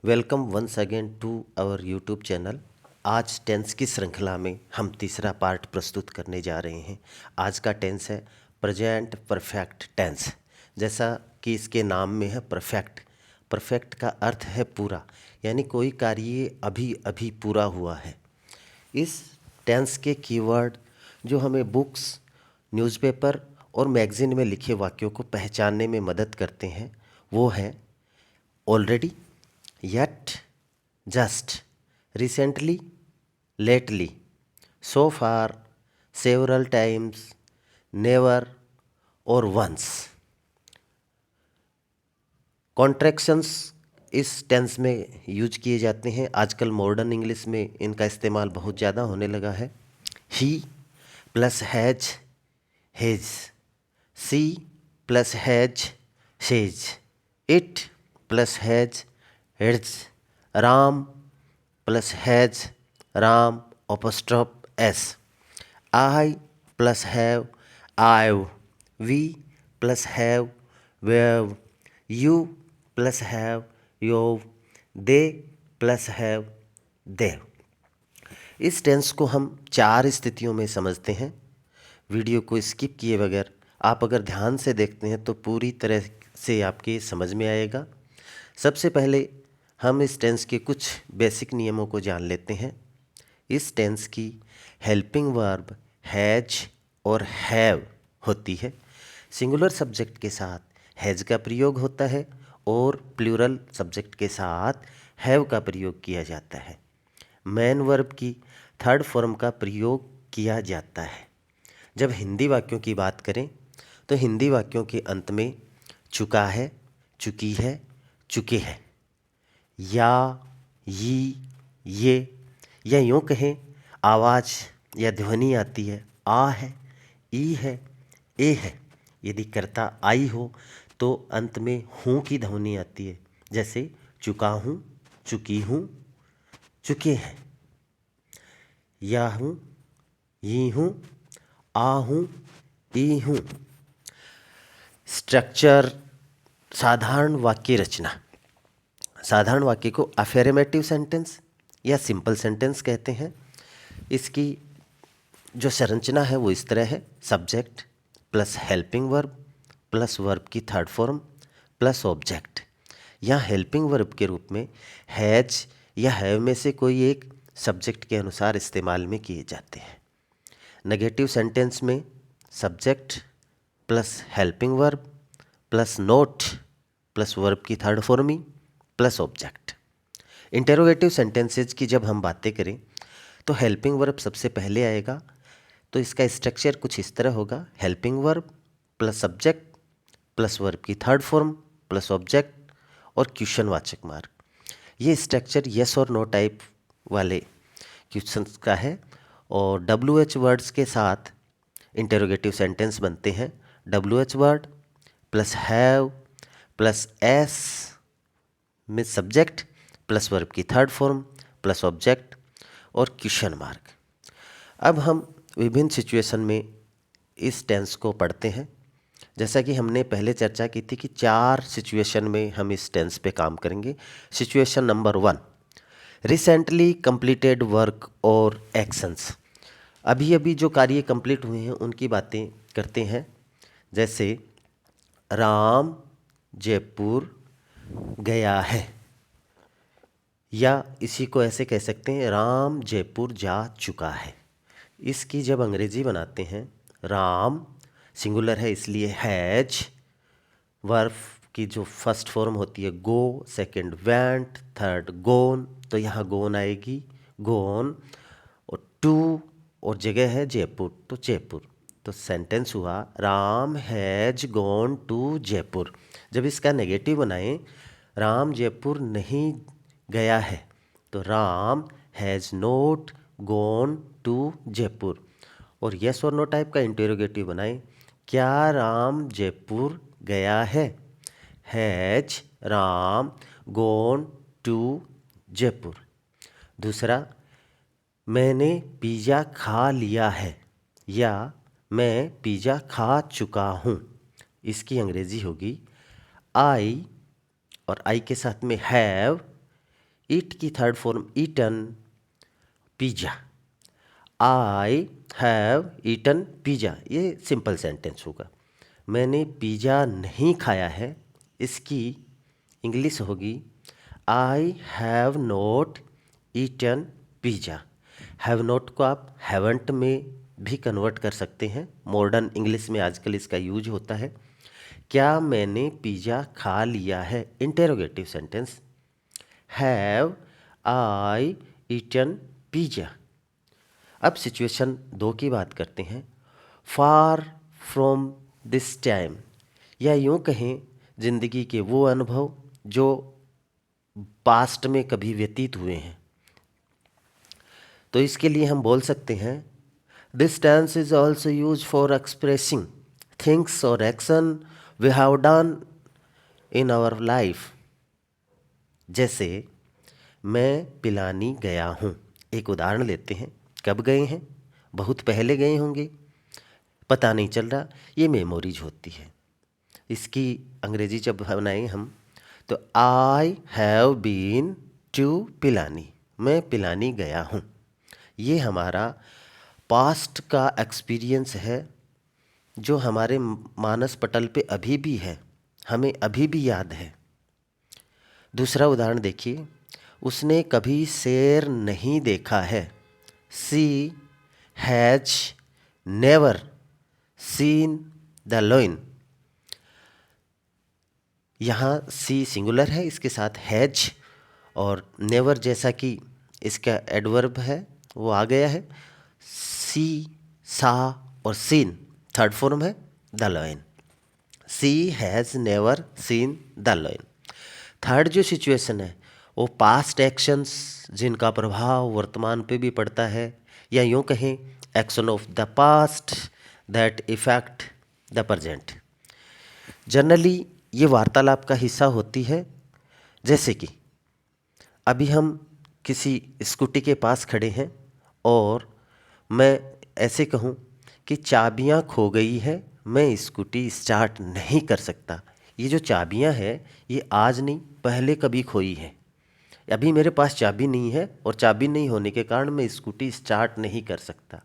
Welcome once again to our YouTube channel. आज tense की श्रृंखला में हम तीसरा पार्ट प्रस्तुत करने जा रहे हैं। आज का टेंस है प्रेजेंट परफेक्ट टेंस। जैसा कि इसके नाम में है परफेक्ट। परफेक्ट का अर्थ है पूरा, यानी कोई कार्य अभी अभी पूरा हुआ है। इस टेंस के कीवर्ड जो हमें बुक्स, न्यूज़पेपर और मैगज़ीन में लिखे वाक्यों को पहचानने में मदद करते हैं वो हैं already, yet, just, recently, lately, so far, several times, never और once। कॉन्ट्रैक्शंस इस टेंस में यूज किए जाते हैं। आजकल मॉडर्न इंग्लिश में इनका इस्तेमाल बहुत ज़्यादा होने लगा है। He plus has he's, she plus has she's, it plus has it's, Ram plus has Ram apostrophe s, I plus have I've, we plus have we've, you plus have you've, they plus have they've. इस tense को हम 4 स्थितियों में समझते हैं। Video को skip किए बगैर आप अगर ध्यान से देखते हैं तो पूरी तरह से आपके समझ में आएगा। सबसे पहले हम इस टेंस के कुछ बेसिक नियमों को जान लेते हैं। इस टेंस की हेल्पिंग वर्ब हैज और हैव होती है। सिंगुलर सब्जेक्ट के साथ हैज का प्रयोग होता है और प्लूरल सब्जेक्ट के साथ हैव का प्रयोग किया जाता है। मेन वर्ब की थर्ड फॉर्म का प्रयोग किया जाता है। जब हिंदी वाक्यों की बात करें तो हिंदी वाक्यों के अंत में चुका है, चुकी है, चुके हैं, या, ये, या यूँ कहें आवाज़ या ध्वनि आती है, आ है, ई है, ए है। यदि कर्ता आई हो तो अंत में हूँ की ध्वनि आती है, जैसे चुका हूँ, चुकी हूँ, चुके हैं, या हूँ, ये हूँ, आ हूँ, ई हूँ। स्ट्रक्चर, साधारण वाक्य रचना। साधारण वाक्य को अफर्मेटिव सेंटेंस या सिंपल सेंटेंस कहते हैं। इसकी जो संरचना है वो इस तरह है: subject plus helping verb plus verb की थर्ड फॉर्म प्लस ऑब्जेक्ट। यहाँ हेल्पिंग वर्ब के रूप में हैज या हैव में से कोई एक सब्जेक्ट के अनुसार इस्तेमाल में किए जाते हैं। नेगेटिव सेंटेंस में subject plus helping verb plus note plus verb की थर्ड फॉर्म ही प्लस ऑब्जेक्ट। इंटेरोगेटिव सेंटेंसेज की जब हम बातें करें तो हेल्पिंग वर्ब सबसे पहले आएगा। तो इसका स्ट्रक्चर कुछ इस तरह होगा: helping verb plus subject plus verb की थर्ड फॉर्म प्लस ऑब्जेक्ट और क्वेश्चनवाचक मार्क। ये स्ट्रक्चर यस और नो टाइप वाले क्वेश्चंस का है। और WH वर्ड्स के साथ इंटेरोगेटिव सेंटेंस बनते हैं। WH word plus have plus S में सब्जेक्ट प्लस वर्ब की थर्ड फॉर्म प्लस ऑब्जेक्ट और क्वेश्चन मार्क। अब हम विभिन्न सिचुएशन में इस टेंस को पढ़ते हैं। जैसा कि हमने पहले चर्चा की थी कि 4 सिचुएशन में हम इस टेंस पे काम करेंगे। Situation number 1, recently completed work और एक्शंस। अभी अभी जो कार्य कंप्लीट हुए हैं उनकी बातें करते हैं। जैसे राम जयपुर गया है, या इसी को ऐसे कह सकते हैं राम जयपुर जा चुका है। इसकी जब अंग्रेजी बनाते हैं, राम सिंगुलर है इसलिए हैज, वर्ब की जो फर्स्ट फॉर्म होती है गो, सेकंड वेंट, थर्ड गोन, तो यहाँ गोन आएगी, गोन, और टू और जगह है जयपुर तो जयपुर। तो सेंटेंस हुआ Ram has gone to Jaipur. जब इसका नेगेटिव बनाएं, राम जयपुर नहीं गया है, तो Ram has not gone to Jaipur. और यस और नो टाइप का इंटेरोगेटिव बनाएं, क्या राम जयपुर गया है? Has Ram gone to Jaipur. दूसरा, मैंने पिज़्ज़ा खा लिया है, या मैं पिज़्ज़ा खा चुका हूँ। इसकी अंग्रेज़ी होगी आई, और आई के साथ में हैव ईट की third form eaten, pizza. I have eaten pizza, ये सिंपल सेंटेंस होगा। मैंने पिज़्ज़ा नहीं खाया है, इसकी इंग्लिश होगी I have not eaten pizza. Have not को आप हैवंट में भी कन्वर्ट कर सकते हैं, मॉडर्न इंग्लिश में आजकल इसका यूज होता है। क्या मैंने पिज़्ज़ा खा लिया है, interrogative sentence. Have I eaten pizza. अब सिचुएशन 2 की बात करते हैं। फार फ्रॉम दिस टाइम, या यूँ कहें जिंदगी के वो अनुभव जो पास्ट में कभी व्यतीत हुए हैं। तो इसके लिए हम बोल सकते हैं this tense is also use for expressing things और action we have done in our life. जैसे मैं पिलानी गया हूँ, एक उदाहरण लेते हैं। कब गए हैं, बहुत पहले गए होंगे, पता नहीं चल रहा, ये मेमोरीज होती है। इसकी अंग्रेजी जब बनाएं हम तो I have been to Pilani, मैं पिलानी गया हूँ। ये हमारा पास्ट का एक्सपीरियंस है जो हमारे मानस पटल पे अभी भी है, हमें अभी भी याद है। दूसरा उदाहरण देखिए, उसने कभी शेर नहीं देखा है। She has never seen the lion. यहाँ सी सिंगुलर है, इसके साथ हैज और नेवर जैसा कि इसका एडवर्ब है वो आ गया है। सी, सा और सीन थर्ड फॉर्म है the lion. She has never seen the lion. Third जो सिचुएशन है वो पास्ट एक्शंस जिनका प्रभाव वर्तमान पे भी पड़ता है, या यूँ कहें action of the past that effect the present. Generally ये वार्तालाप का हिस्सा होती है। जैसे कि अभी हम किसी स्कूटी के पास खड़े हैं और मैं ऐसे कहूँ कि चाबियाँ खो गई है, मैं स्कूटी स्टार्ट नहीं कर सकता। ये जो चाबियाँ हैं ये आज नहीं पहले कभी खोई है, अभी मेरे पास चाबी नहीं है और चाबी नहीं होने के कारण मैं स्कूटी स्टार्ट नहीं कर सकता।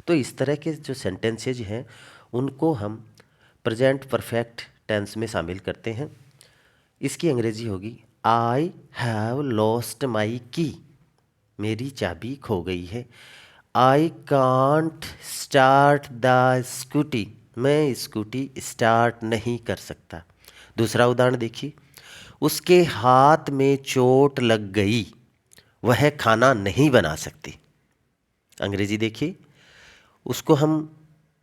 तो इस तरह के जो सेंटेंसेज हैं उनको हम प्रेजेंट परफेक्ट टेंस में शामिल करते हैं। इसकी अंग्रेजी होगी आई हैव लॉस्ट माई की, मेरी चाबी खो गई है। I can't start the scooty, मैं स्कूटी स्टार्ट नहीं कर सकता। दूसरा उदाहरण देखिए, उसके हाथ में चोट लग गई, वह खाना नहीं बना सकती। अंग्रेजी देखिए,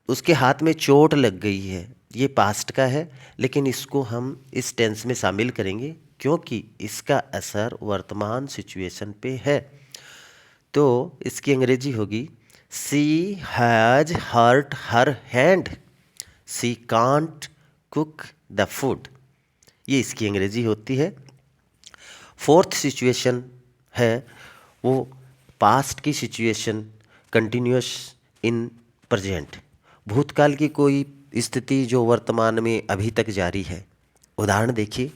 उसके हाथ में चोट लग गई है, ये पास्ट का है, लेकिन इसको हम इस टेंस में शामिल करेंगे क्योंकि इसका असर वर्तमान सिचुएशन पे है। तो इसकी अंग्रेजी होगी she has hurt her hand, she can't cook the food. ये इसकी अंग्रेजी होती है। फोर्थ सिचुएशन है वो पास्ट की सिचुएशन कंटिन्यूअस इन प्रेजेंट, भूतकाल की कोई स्थिति जो वर्तमान में अभी तक जारी है। उदाहरण देखिए,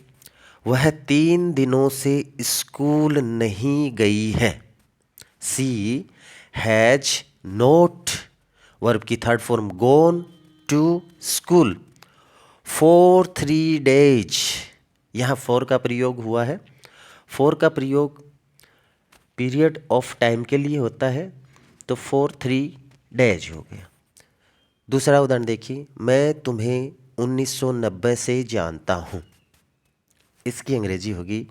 वह 3 दिनों से स्कूल नहीं गई है। सी हैज नोट, वर्ब की third form gone to school for 3 days। यहाँ फॉर का प्रयोग हुआ है। फॉर का प्रयोग पीरियड ऑफ टाइम के लिए होता है, तो फॉर 3 days हो गया। दूसरा उदाहरण देखिए, मैं तुम्हें 1990 से जानता हूँ। इसकी अंग्रेजी होगी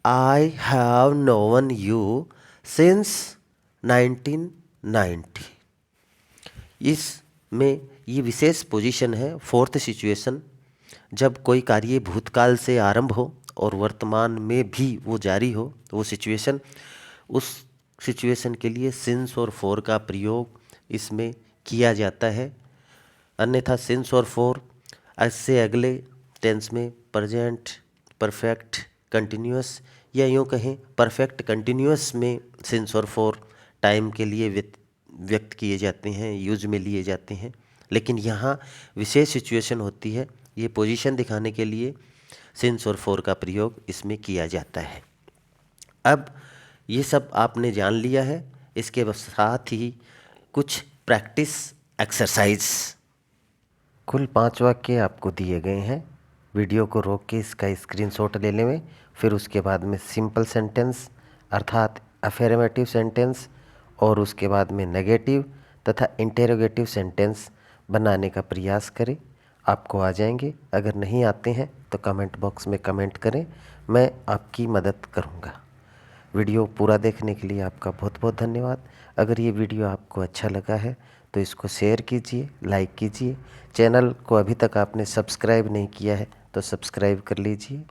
I have known you since 1990। इसमें ये विशेष पोजीशन है, फोर्थ सिचुएशन, जब कोई कार्य भूतकाल से आरंभ हो और वर्तमान में भी वो जारी हो, तो वो सिचुएशन, उस सिचुएशन के लिए सिंस और फॉर का प्रयोग इसमें किया जाता है। अन्यथा सिंस और फॉर इससे अगले टेंस में प्रेजेंट परफेक्ट कंटिन्यूअस, या यूँ कहें परफेक्ट कंटिन्यूअस में सिंस और फॉर टाइम के लिए व्यक्त किए जाते हैं, यूज में लिए जाते हैं। लेकिन यहाँ विशेष सिचुएशन होती है, ये पोजीशन दिखाने के लिए सिंस और फॉर का प्रयोग इसमें किया जाता है। अब ये सब आपने जान लिया है, इसके साथ ही कुछ प्रैक्टिस एक्सरसाइज। कुल 5 वाक्य आपको दिए गए हैं। वीडियो को रोक के इसका स्क्रीनशॉट ले लें, फिर उसके बाद में सिंपल सेंटेंस अर्थात अफर्मेटिव सेंटेंस और उसके बाद में नेगेटिव तथा इंटेरोगेटिव सेंटेंस बनाने का प्रयास करें। आपको आ जाएंगे। अगर नहीं आते हैं तो कमेंट बॉक्स में कमेंट करें, मैं आपकी मदद करूंगा। वीडियो पूरा देखने के लिए आपका बहुत बहुत धन्यवाद। अगर ये वीडियो आपको अच्छा लगा है तो इसको शेयर कीजिए, लाइक कीजिए। चैनल को अभी तक आपने सब्सक्राइब नहीं किया है तो सब्सक्राइब कर लीजिए।